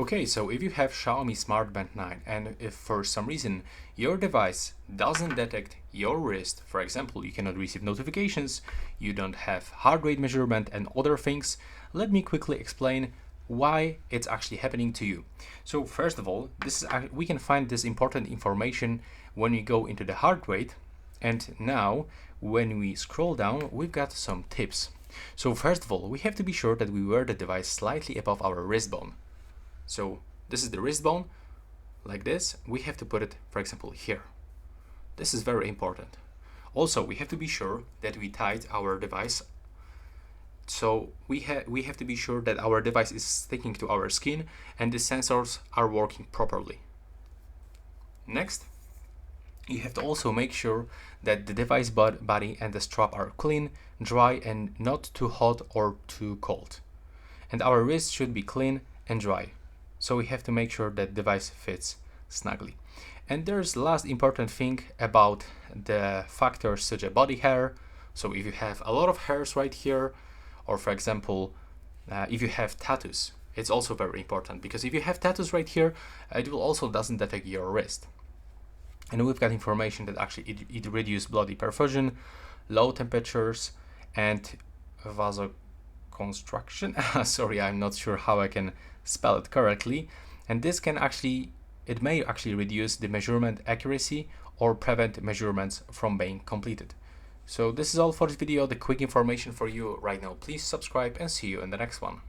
Okay, so if you have Xiaomi Smart Band 9 and if for some reason your device doesn't detect your wrist, for example, you cannot receive notifications, you don't have heart rate measurement and other things, let me quickly explain why it's actually happening to you. So first of all, we can find this important information when we go into the heart rate, and now when we scroll down, we've got some tips. So first of all, we have to be sure that we wear the device slightly above our wrist bone. So this is the wrist bone, like this. We have to put it, for example, here. This is very important. Also, we have to be sure that we tied our device. So we have to be sure that our device is sticking to our skin and the sensors are working properly. Next, you have to also make sure that the device body and the strap are clean, dry, and not too hot or too cold. And our wrist should be clean and dry. So we have to make sure that device fits snugly. And there's last important thing about the factors such as body hair. So if you have a lot of hairs right here, or for example, if you have tattoos, it's also very important, because if you have tattoos right here, it will also doesn't detect your wrist. And we've got information that actually it reduces blood perfusion, low temperatures, and vasoconstriction. Sorry, I'm not sure how I can spell it correctly. And this can it may actually reduce the measurement accuracy or prevent measurements from being completed. So this is all for this video, the quick information for you right now. Please subscribe and see you in the next one.